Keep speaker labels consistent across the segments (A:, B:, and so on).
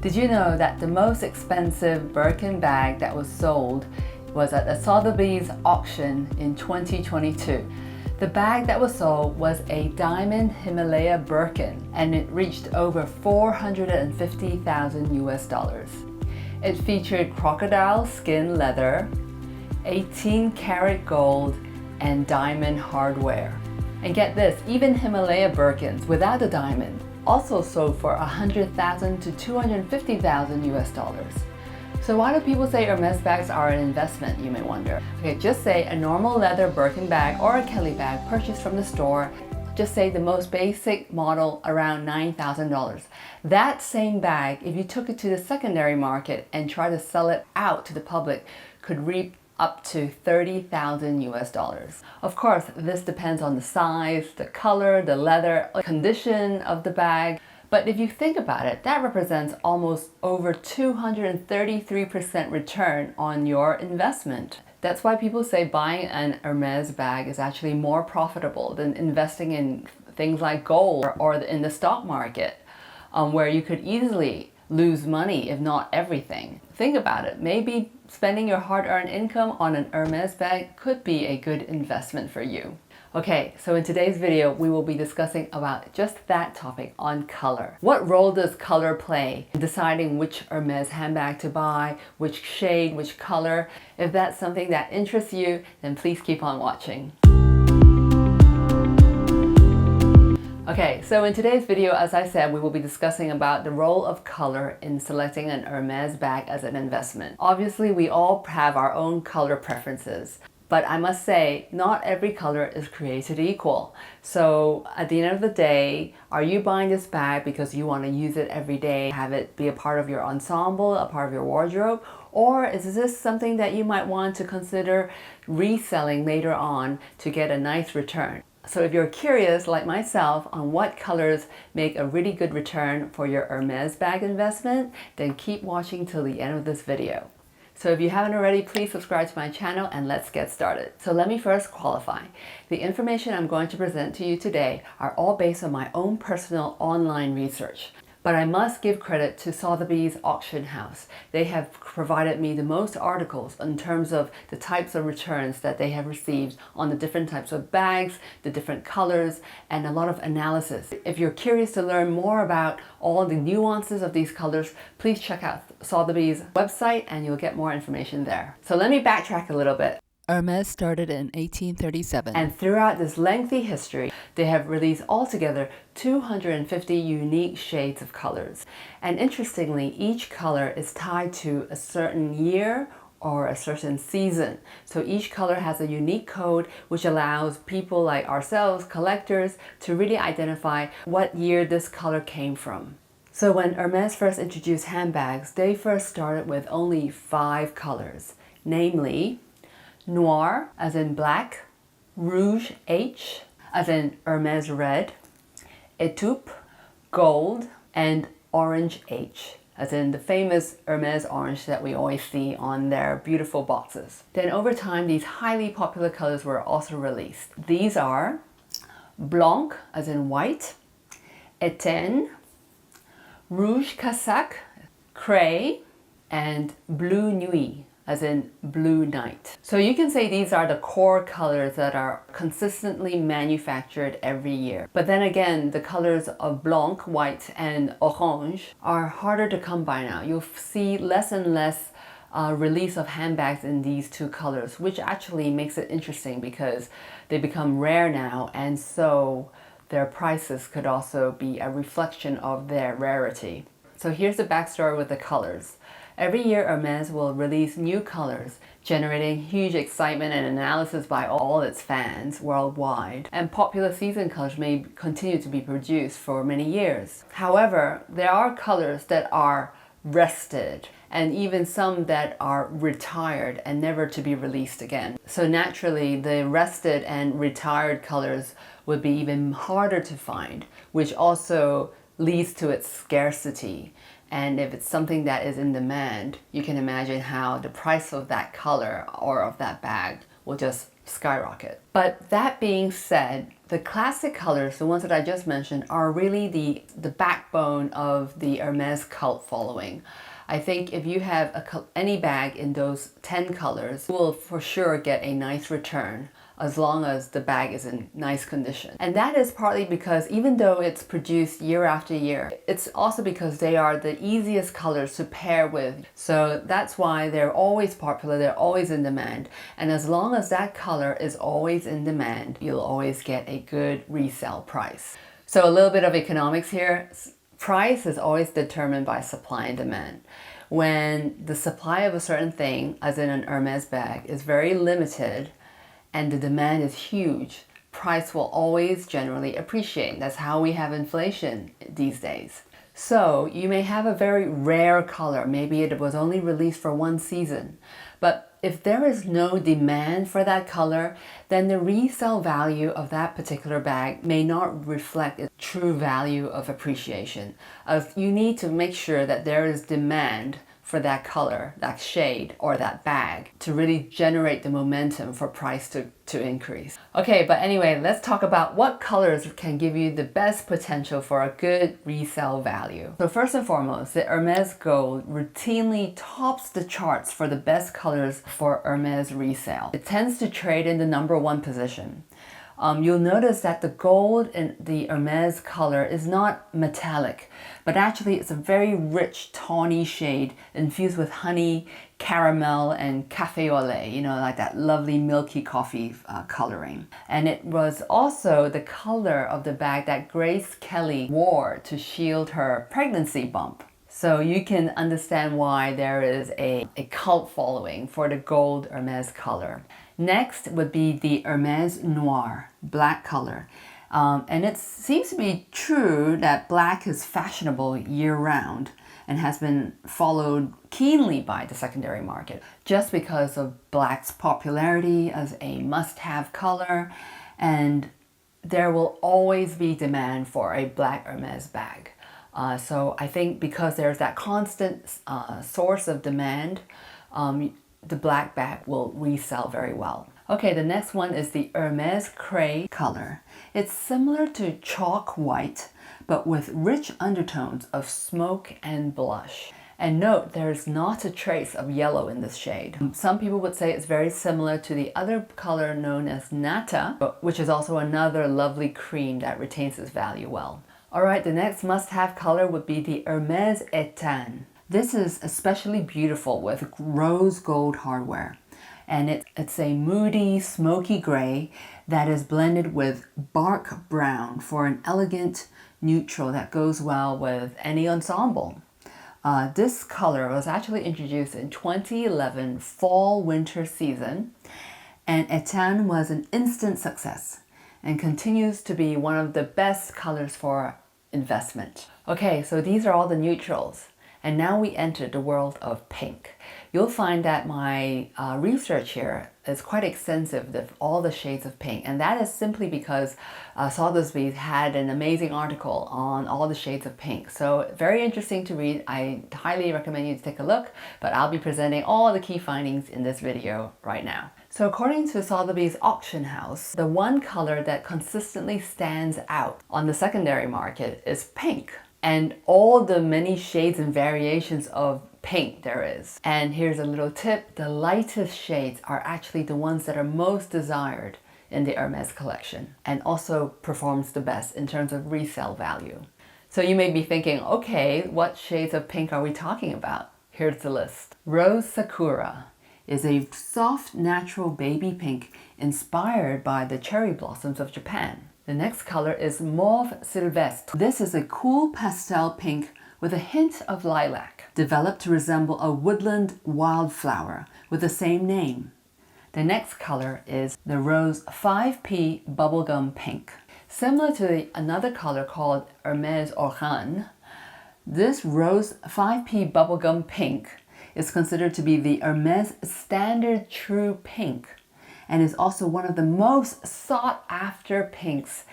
A: Did you know that the most expensive Birkin bag that was sold was at a Sotheby's auction in 2022? The bag that was sold was a diamond Himalaya Birkin, and it reached over 450,000 US dollars. It featured crocodile skin leather, 18 karat gold, and diamond hardware. And get this, even Himalaya Birkins without the diamond also sold for 100,000 to 250,000 US dollars. So why do people say Hermes bags are an investment, you may wonder? Okay, just say a normal leather Birkin bag or a Kelly bag purchased from the store, just say the most basic model, around $9,000. That same bag, if you took it to the secondary market and tried to sell it out to the public, could reap up to 30,000 US dollars. Of course, this depends on the size, the color, the leather, condition of the bag. But if you think about it, that represents almost over 233% return on your investment. That's why people say buying an Hermes bag is actually more profitable than investing in things like gold or in the stock market, where you could easily lose money, if not everything. Think about it. Maybe spending your hard-earned income on an Hermes bag could be a good investment for you. Okay, so in today's video, we will be discussing about just that topic on color. What role does color play in deciding which Hermes handbag to buy, which shade, which color? If that's something that interests you, then please keep on watching. Okay, so in today's video, as I said, we will be discussing about the role of color in selecting an Hermes bag as an investment. Obviously, we all have our own color preferences, but I must say, not every color is created equal. So at the end of the day, are you buying this bag because you want to use it every day, have it be a part of your ensemble, a part of your wardrobe? Or is this something that you might want to consider reselling later on to get a nice return? So if you're curious, like myself, on what colors make a really good return for your Hermes bag investment, then keep watching till the end of this video. So if you haven't already, please subscribe to my channel and let's get started. So let me first qualify. The information I'm going to present to you today are all based on my own personal online research. But I must give credit to Sotheby's auction house. They have provided me the most articles in terms of the types of returns that they have received on the different types of bags, the different colors, and a lot of analysis. If you're curious to learn more about all the nuances of these colors, please check out Sotheby's website and you'll get more information there. So let me backtrack a little bit. Hermes started in 1837, and throughout this lengthy history, they have released altogether 250 unique shades of colors. And interestingly, each color is tied to a certain year or a certain season. So each color has a unique code which allows people like ourselves, collectors, to really identify what year this color came from. So when Hermes first introduced handbags, they first started with only 5 colors, namely Noir, as in black, Rouge H, as in Hermes red, Etoupe, gold, and Orange H, as in the famous Hermes orange that we always see on their beautiful boxes. Then over time, these highly popular colors were also released. These are Blanc, as in white, Etienne, Rouge Cassac, Cray, and Blue Nuit, as in blue night. So you can say these are the core colors that are consistently manufactured every year. But then again, the colors of Blanc, white, and Orange are harder to come by now. You'll see less and less release of handbags in these 2 colors, which actually makes it interesting because they become rare now, and so their prices could also be a reflection of their rarity. So here's the backstory with the colors. Every year, Hermes will release new colors, generating huge excitement and analysis by all its fans worldwide. And popular season colors may continue to be produced for many years. However, there are colors that are rested, and even some that are retired and never to be released again. So naturally, the rested and retired colors would be even harder to find, which also leads to its scarcity. And if it's something that is in demand, you can imagine how the price of that color or of that bag will just skyrocket. But that being said, The classic colors, the ones that I just mentioned, are really the backbone of the Hermes cult following. I think if you have any bag in those 10 colors, you will for sure get a nice return as long as the bag is in nice condition. And that is partly because even though it's produced year after year, it's also because they are the easiest colors to pair with. So that's why they're always popular, they're always in demand. And as long as that color is always in demand, you'll always get a good resale price. So a little bit of economics here. Price is always determined by supply and demand. When the supply of a certain thing, as in an Hermes bag, is very limited and the demand is huge, price will always generally appreciate. That's how we have inflation these days. So you may have a very rare color, maybe it was only released for one season, but if there is no demand for that color, then the resale value of that particular bag may not reflect its true value of appreciation. You need to make sure that there is demand for that color, that shade, or that bag to really generate the momentum for price to increase. Okay, but anyway, let's talk about what colors can give you the best potential for a good resale value. So first and foremost, the Hermes Gold routinely tops the charts for the best colors for Hermes resale. It tends to trade in the #1 position. You'll notice that the gold in the Hermes color is not metallic, but actually it's a very rich tawny shade infused with honey, caramel, and cafe au lait, you know, like that lovely milky coffee coloring. And it was also the color of the bag that Grace Kelly wore to shield her pregnancy bump. So you can understand why there is a cult following for the gold Hermes color. Next would be the Hermes Noir, black color. And it seems to be true that black is fashionable year-round and has been followed keenly by the secondary market just because of black's popularity as a must-have color, and there will always be demand for a black Hermes bag. So I think because there's that constant source of demand, the black bag will resell very well. Okay, the next one is the Hermes Cray color. It's similar to chalk white, but with rich undertones of smoke and blush. And note, there's not a trace of yellow in this shade. Some people would say it's very similar to the other color known as Nata, which is also another lovely cream that retains its value well. Alright, the next must-have color would be the Hermes Étain. This is especially beautiful with rose gold hardware, and it's a moody, smoky gray that is blended with bark brown for an elegant neutral that goes well with any ensemble. This color was actually introduced in 2011 fall-winter season, and Étain was an instant success and continues to be one of the best colors for investment. Okay, so these are all the neutrals. And now we enter the world of pink. You'll find that my research here is quite extensive with all the shades of pink. And that is simply because Sothesby had an amazing article on all the shades of pink. So very interesting to read. I highly recommend you to take a look, but I'll be presenting all the key findings in this video right now. So according to Sotheby's auction house, the one color that consistently stands out on the secondary market is pink. And all the many shades and variations of pink there is. And here's a little tip, the lightest shades are actually the ones that are most desired in the Hermes collection and also performs the best in terms of resale value. So you may be thinking, okay, what shades of pink are we talking about? Here's the list. Rose Sakura is a soft, natural baby pink inspired by the cherry blossoms of Japan. The next color is Mauve Sylvestre. This is a cool pastel pink with a hint of lilac, developed to resemble a woodland wildflower with the same name. The next color is the Rose 5P Bubblegum Pink. Similar to another color called Hermes Orhan, this Rose 5P Bubblegum Pink is considered to be the Hermes Standard True Pink, and is also one of the most sought after pinks,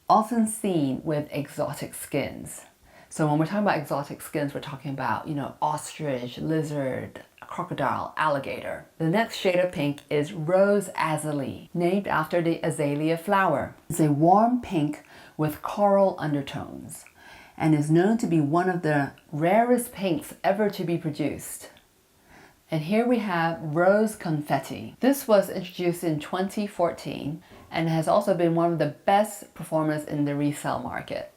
A: often seen with exotic skins. So when we're talking about exotic skins, we're talking about, you know, ostrich, lizard, crocodile, alligator. The next shade of pink is Rose Azalea, named after the azalea flower. It's a warm pink with coral undertones and is known to be one of the rarest pinks ever to be produced. And here we have Rose Confetti. This was introduced in 2014 and has also been one of the best performers in the resale market.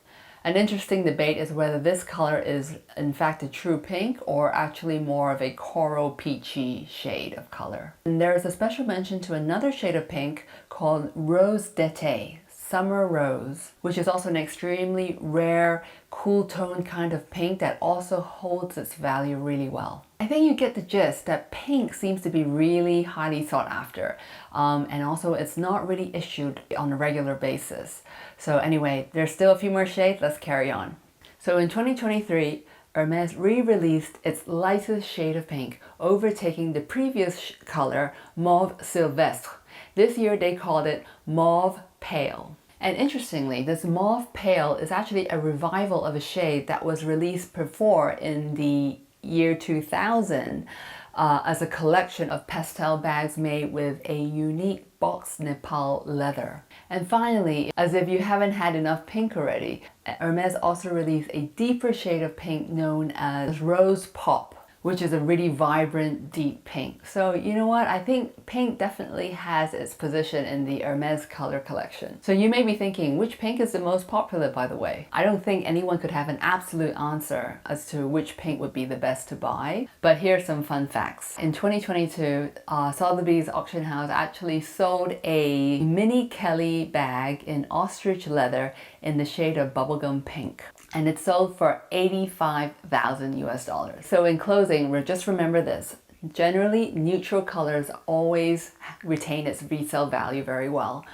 A: An interesting debate is whether this color is in fact a true pink or actually more of a coral peachy shade of color. And there is a special mention to another shade of pink called Rose d'été, Summer Rose, which is also an extremely rare, cool tone kind of pink that also holds its value really well. I think you get the gist that pink seems to be really highly sought after, and also it's not really issued on a regular basis. So anyway, there's still a few more shades, let's carry on. So in 2023, Hermes re-released its lightest shade of pink, overtaking the previous color, Mauve Sylvestre. This year they called it Mauve Pale. And interestingly, this Mauve Pale is actually a revival of a shade that was released before in the year 2000 as a collection of pastel bags made with a unique box Nepal leather. And finally, as if you haven't had enough pink already, Hermes also released a deeper shade of pink known as Rose Pop, which is a really vibrant, deep pink. So you know what? I think pink definitely has its position in the Hermes color collection. So you may be thinking, which pink is the most popular, by the way? I don't think anyone could have an absolute answer as to which pink would be the best to buy, but here's some fun facts. In 2022, Sotheby's auction house actually sold a mini Kelly bag in ostrich leather in the shade of bubblegum pink, and it sold for $85,000 US. So in closing, just remember this. Generally, neutral colors always retain its resale value very well.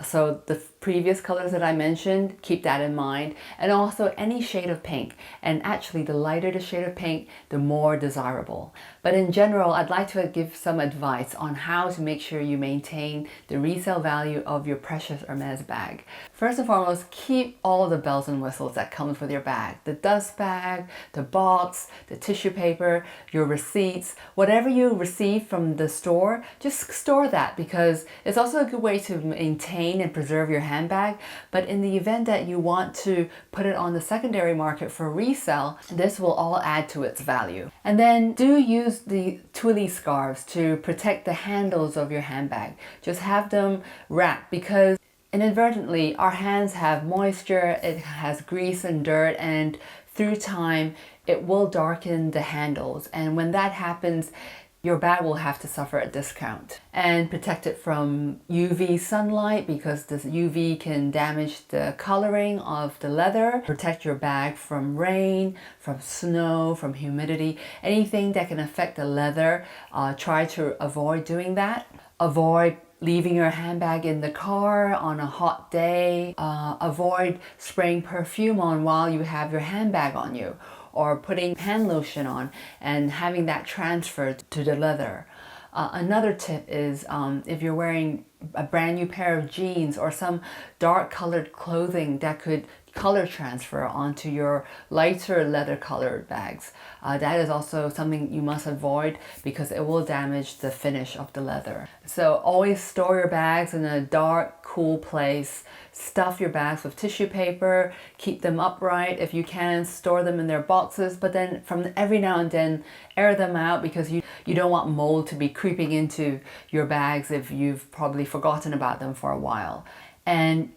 A: So the previous colors that I mentioned, keep that in mind, and also any shade of pink. And actually, the lighter the shade of pink, the more desirable. But in general, I'd like to give some advice on how to make sure you maintain the resale value of your precious Hermes bag. First and foremost, keep all the bells and whistles that comes with your bag. The dust bag, the box, the tissue paper, your receipts, whatever you receive from the store, just store that, because it's also a good way to maintain and preserve your handbag. But in the event that you want to put it on the secondary market for resale, this will all add to its value. And then do use the twilly scarves to protect the handles of your handbag. Just have them wrapped, because inadvertently our hands have moisture, it has grease and dirt, and through time it will darken the handles. And when that happens, your bag will have to suffer a discount. And protect it from UV sunlight, because this UV can damage the coloring of the leather. Protect your bag from rain, from snow, from humidity, anything that can affect the leather. Try to avoid doing that. Avoid leaving your handbag in the car on a hot day. Avoid spraying perfume on while you have your handbag on you, or putting hand lotion on and having that transferred to the leather. Another tip is if you're wearing a brand new pair of jeans or some dark colored clothing that could color transfer onto your lighter leather colored bags. That is also something you must avoid, because it will damage the finish of the leather. So always store your bags in a dark, cool place. Stuff your bags with tissue paper, keep them upright if you can, store them in their boxes, but then from every now and then air them out, because you don't want mold to be creeping into your bags if you've probably forgotten about them for a while. And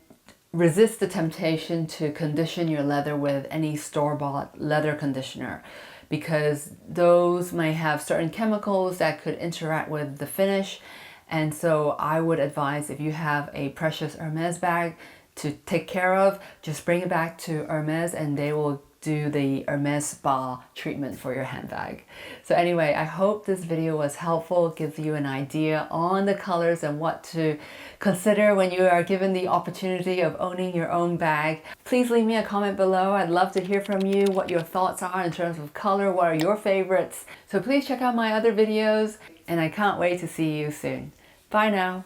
A: resist the temptation to condition your leather with any store-bought leather conditioner, because those may have certain chemicals that could interact with the finish. And so I would advise, if you have a precious Hermes bag to take care of, just bring it back to Hermes and they will do the Hermes spa treatment for your handbag. So anyway, I hope this video was helpful, gives you an idea on the colors and what to consider when you are given the opportunity of owning your own bag. Please leave me a comment below. I'd love to hear from you what your thoughts are in terms of color. What are your favorites? So please check out my other videos, and I can't wait to see you soon. Bye now.